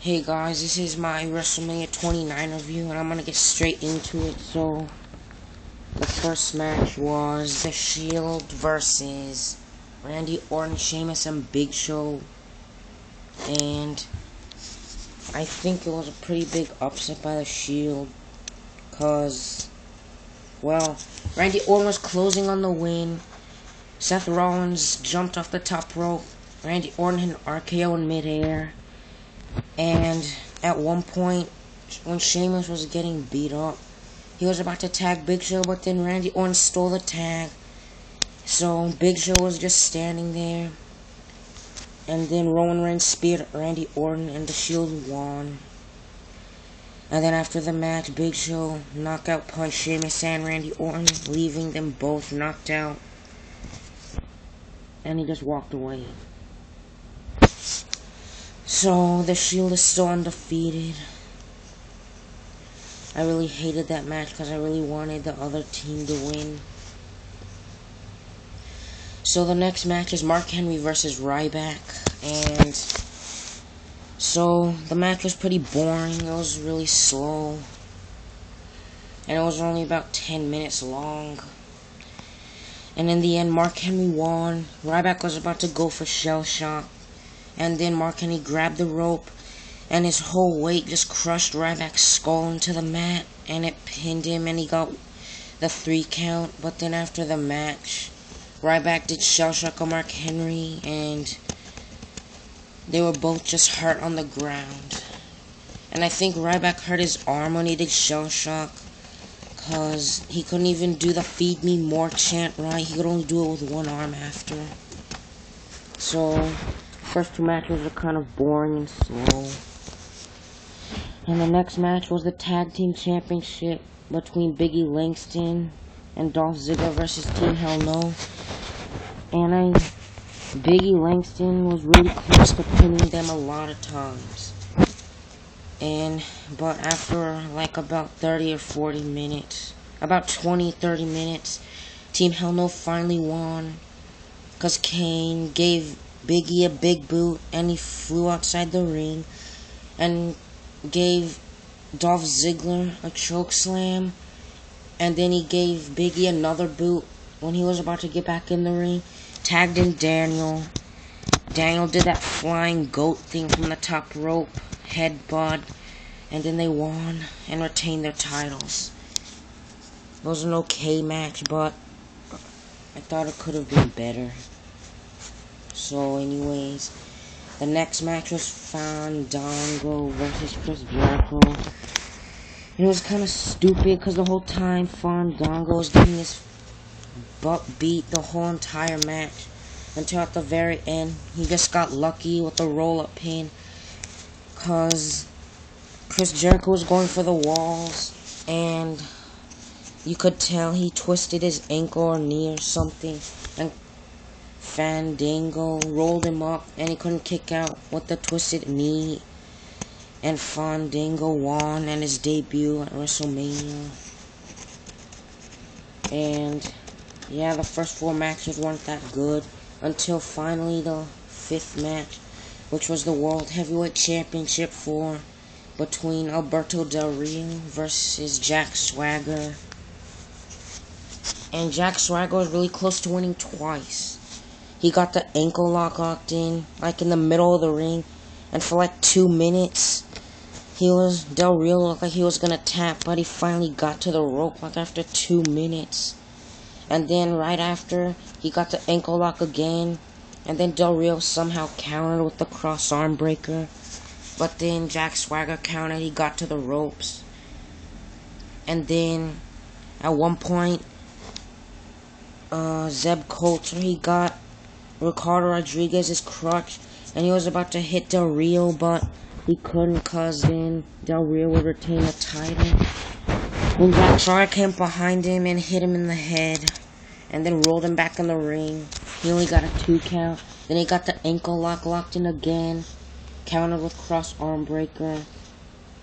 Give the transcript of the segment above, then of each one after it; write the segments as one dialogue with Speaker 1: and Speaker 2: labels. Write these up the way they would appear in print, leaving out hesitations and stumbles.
Speaker 1: Hey guys, this is my WrestleMania 29 review, and I'm gonna get straight into it. So, the first match was The Shield versus Randy Orton, Sheamus, and Big Show. And I think it was a pretty big upset by The Shield, cause, well, Randy Orton was closing on the win. Seth Rollins jumped off the top rope. Randy Orton hit an RKO in midair. And at one point, when Sheamus was getting beat up, he was about to tag Big Show, but then Randy Orton stole the tag. So Big Show was just standing there. And then Roman Reigns speared Randy Orton, and the Shield won. And then after the match, Big Show knockout punched Sheamus and Randy Orton, leaving them both knocked out. And he just walked away. So, the Shield is still undefeated. I really hated that match because I really wanted the other team to win. So, the next match is Mark Henry versus Ryback. And so, the match was pretty boring. It was really slow. And it was only about 10 minutes long. And in the end, Mark Henry won. Ryback was about to go for Shell Shock. And then Mark Henry grabbed the rope, and his whole weight just crushed Ryback's skull into the mat, and it pinned him, and he got the 3 count. But then after the match, Ryback did Shell Shock on Mark Henry, and they were both just hurt on the ground. And I think Ryback hurt his arm when he did Shell Shock, because he couldn't even do the Feed Me More chant right. He could only do it with one arm after. So, first 2 matches are kind of boring and slow. And the next match was the Tag Team Championship between Biggie Langston and Dolph Ziggler versus Team Hell No. And Biggie Langston was really close to pinning them a lot of times. But after like about 30 or 40 minutes, about 20-30 minutes, Team Hell No finally won. Because Kane gave Biggie a big boot, and he flew outside the ring, and gave Dolph Ziggler a choke slam, and then he gave Biggie another boot when he was about to get back in the ring. Tagged in Daniel. Daniel did that flying goat thing from the top rope, headbutt, and then they won and retained their titles. It was an okay match, but I thought it could have been better. So anyways, the next match was Fandango versus Chris Jericho. It was kind of stupid because the whole time Fandango was getting his butt beat the whole entire match. Until at the very end, he just got lucky with the roll-up pin. Because Chris Jericho was going for the walls, and you could tell he twisted his ankle or knee or something. And Fandango rolled him up, and he couldn't kick out with the twisted knee. And Fandango won in his debut at WrestleMania. And yeah, the first 4 matches weren't that good until finally the 5th match, which was the World Heavyweight Championship between Alberto Del Rio versus Jack Swagger. And Jack Swagger was really close to winning twice. He got the ankle locked in, like in the middle of the ring, and for like 2 minutes, Del Rio looked like he was gonna tap, but he finally got to the rope like after 2 minutes. And then right after, he got the ankle lock again, and then Del Rio somehow countered with the cross arm breaker. But then Jack Swagger countered, he got to the ropes. And then, at one point, Zeb Coulter, he got Ricardo Rodriguez's crutch, and he was about to hit Del Rio, but he couldn't, cause then Del Rio would retain the title. When Jack Swagger came behind him and hit him in the head, and then rolled him back in the ring. He only got a 2 count. Then he got the ankle locked in again, countered with cross arm breaker.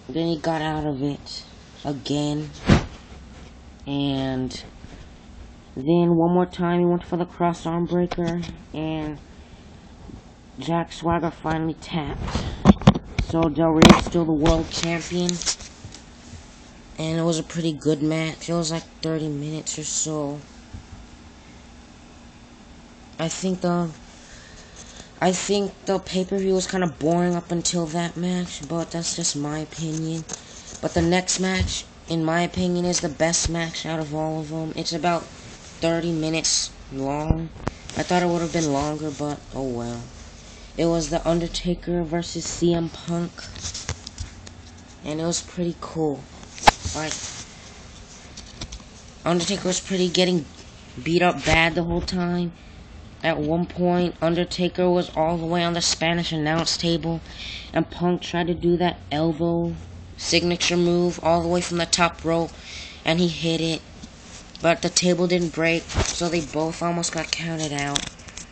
Speaker 1: Then he got out of it again, and then one more time he went for the cross arm breaker, and Jack Swagger finally tapped. So Del Rey is still the world champion. And it was a pretty good match. It was like 30 minutes or so. I think the pay-per-view was kind of boring up until that match, but that's just my opinion. But the next match, in my opinion, is the best match out of all of them. It's about 30 minutes long. I thought it would have been longer, but oh well. It was The Undertaker versus CM Punk, and it was pretty cool. Like, Undertaker was getting beat up bad the whole time. At one point, Undertaker was all the way on the Spanish announce table, and Punk tried to do that elbow signature move all the way from the top rope, and he hit it. But the table didn't break, so they both almost got counted out.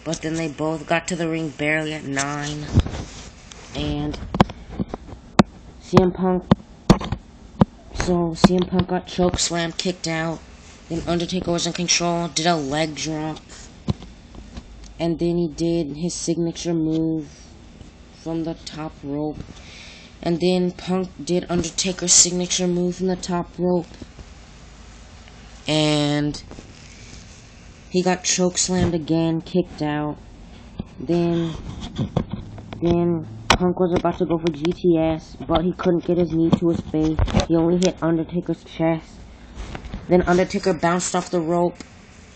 Speaker 1: But then they both got to the ring barely at 9. And CM Punk got chokeslammed, kicked out. Then Undertaker was in control, did a leg drop. And then he did his signature move from the top rope. And then Punk did Undertaker's signature move from the top rope. And he got chokeslammed again, kicked out. Then Punk was about to go for GTS, but he couldn't get his knee to his face. He only hit Undertaker's chest. Then Undertaker bounced off the rope,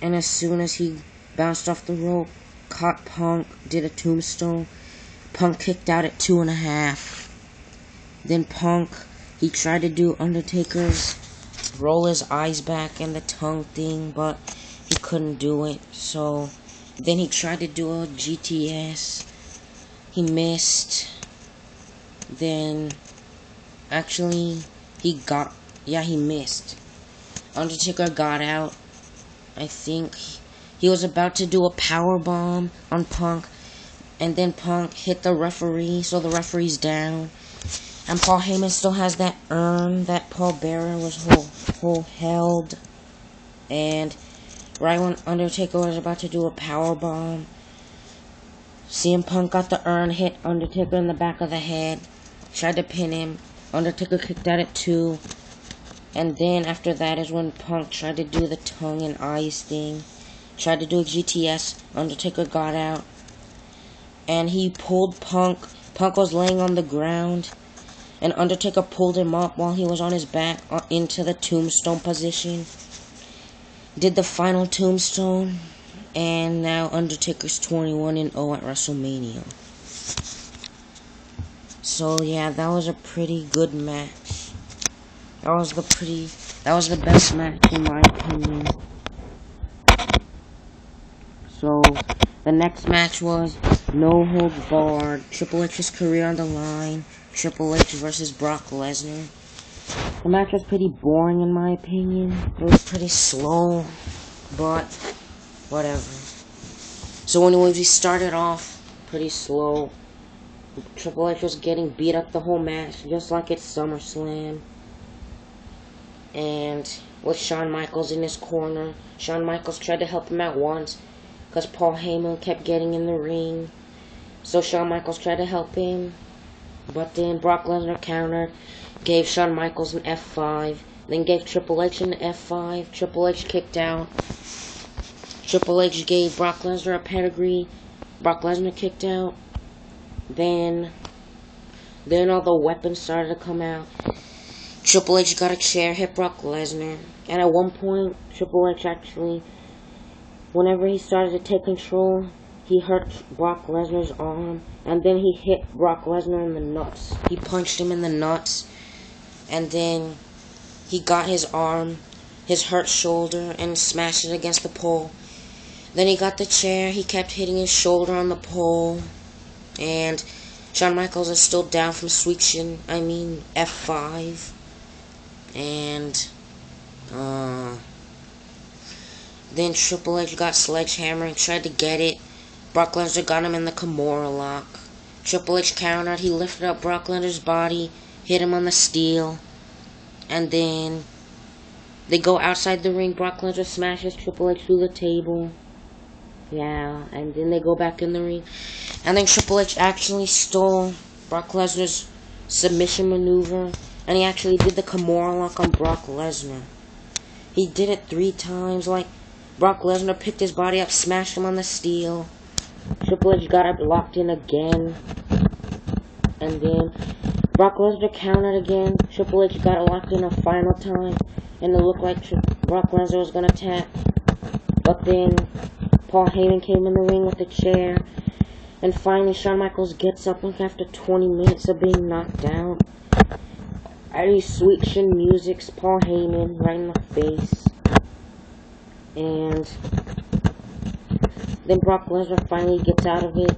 Speaker 1: and as soon as he bounced off the rope, caught Punk, did a tombstone. Punk kicked out at 2.5. Then Punk, he tried to do Undertaker's roll his eyes back and the tongue thing, but he couldn't do it. So then he tried to do a GTS. He missed. Then actually he missed. Undertaker got out. I think he was about to do a power bomb on Punk, and then Punk hit the referee, so the referee's down. And Paul Heyman still has that urn that Paul Bearer was held. And right when Undertaker was about to do a power bomb, CM Punk got the urn, hit Undertaker in the back of the head, tried to pin him. Undertaker kicked out at 2. And then after that is when Punk tried to do the tongue and eyes thing. Tried to do a GTS. Undertaker got out. And he pulled Punk. Punk was laying on the ground. And Undertaker pulled him up while he was on his back into the tombstone position. Did the final tombstone. And now Undertaker's 21-0 at WrestleMania. So yeah, that was a pretty good match. That was the best match in my opinion. So the next match was No Holds Barred. Triple H's career on the line. Triple H versus Brock Lesnar. The match was pretty boring in my opinion. It was pretty slow, but whatever. So anyways, we started off pretty slow. Triple H was getting beat up the whole match, just like at SummerSlam. And with Shawn Michaels in his corner, Shawn Michaels tried to help him out once, because Paul Heyman kept getting in the ring. So Shawn Michaels tried to help him, but then Brock Lesnar countered, gave Shawn Michaels an F5, then gave Triple H an F5. Triple H kicked out. Triple H gave Brock Lesnar a pedigree. Brock Lesnar kicked out. Then all the weapons started to come out. Triple H got a chair, hit Brock Lesnar. And at one point, Triple H actually, whenever he started to take control, he hurt Brock Lesnar's arm. And then he hit Brock Lesnar in the nuts. He punched him in the nuts. And then he got his arm, his hurt shoulder, and smashed it against the pole. Then he got the chair, he kept hitting his shoulder on the pole. And Shawn Michaels is still down from F5. And then Triple H got sledgehammer and tried to get it. Brock Lesnar got him in the Kimura lock. Triple H countered, he lifted up Brock Lesnar's body, hit him on the steel. And then they go outside the ring. Brock Lesnar smashes Triple H through the table. Yeah, and then they go back in the ring. And then Triple H actually stole Brock Lesnar's submission maneuver, and he actually did the Kimura lock on Brock Lesnar. He did it 3 times, like, Brock Lesnar picked his body up, smashed him on the steel. Triple H got up, locked in again, and then Brock Lesnar countered again. Triple H got it locked in a final time, and it looked like Brock Lesnar was gonna tap. But then Paul Heyman came in the ring with a chair, and finally Shawn Michaels gets up after 20 minutes of being knocked down. Eddie Sweet Chin Music's Paul Heyman right in the face, and then Brock Lesnar finally gets out of it.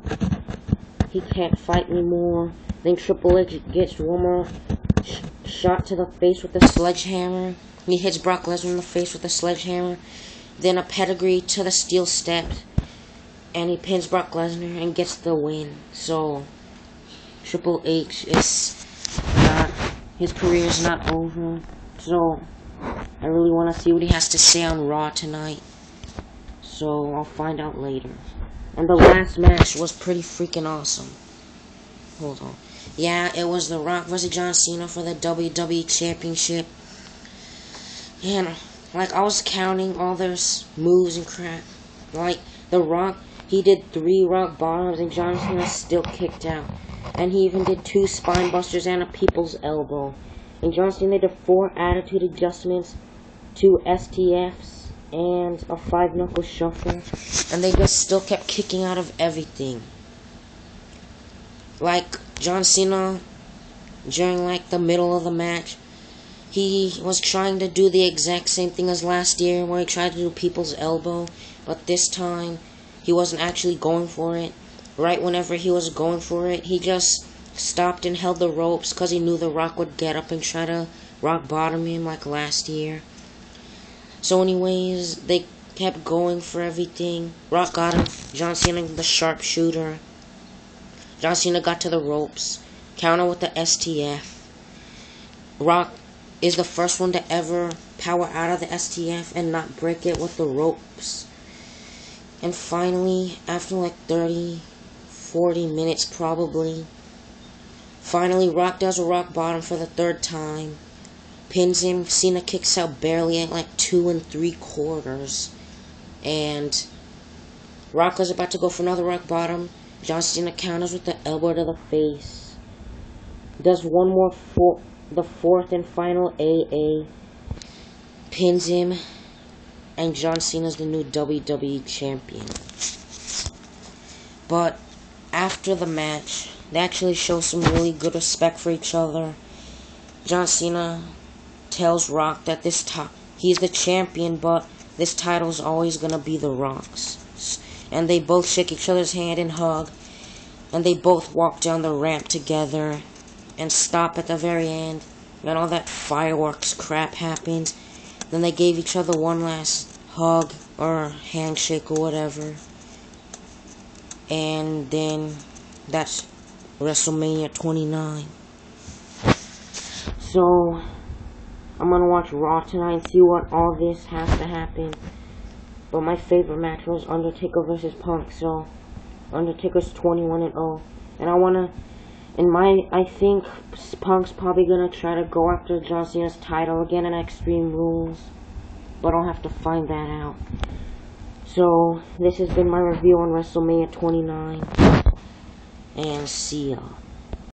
Speaker 1: He can't fight anymore. Then Triple H gets one more shot to the face with a sledgehammer. He hits Brock Lesnar in the face with a sledgehammer. Then a pedigree to the steel steps. And he pins Brock Lesnar and gets the win. So, Triple H is not, his career is not over. So, I really want to see what he has to say on Raw tonight. So, I'll find out later. And the last match was pretty freaking awesome. Hold on. Yeah, it was The Rock vs. John Cena for the WWE Championship. And, like, I was counting all their moves and crap. Like, The Rock, he did 3 rock bottoms and John Cena still kicked out. And he even did 2 spine busters and a people's elbow. And John Cena did 4 attitude adjustments, 2 STFs, and a 5-knuckle shuffle. And they just still kept kicking out of everything. Like, John Cena, during, like, the middle of the match, he was trying to do the exact same thing as last year, where he tried to do people's elbow, but this time, he wasn't actually going for it. Right whenever he was going for it, he just stopped and held the ropes, because he knew The Rock would get up and try to rock bottom him like last year. So anyways, they kept going for everything. Rock got him, John Cena the sharpshooter. John Cena got to the ropes, counter with the STF. Rock is the first one to ever power out of the STF and not break it with the ropes. And finally, after like 30, 40 minutes probably, finally Rock does a rock bottom for the 3rd time. Pins him, Cena kicks out barely at like 2 3/4. And Rock was about to go for another rock bottom. John Cena counters with the elbow to the face. Does one more the 4th and final AA. Pins him. And John Cena's the new WWE Champion. But after the match, they actually show some really good respect for each other. John Cena tells Rock that he's the champion, but this title is always going to be The Rock's. And they both shake each other's hand and hug. And they both walk down the ramp together and stop at the very end. And all that fireworks crap happens. Then they gave each other one last hug or handshake or whatever. And then that's WrestleMania 29. So, I'm gonna watch Raw tonight and see what all this has to happen. But my favorite match was Undertaker vs. Punk, so Undertaker's 21-0. And I think Punk's probably gonna try to go after John Cena's title again in Extreme Rules. But I'll have to find that out. So, this has been my review on WrestleMania 29. And see ya.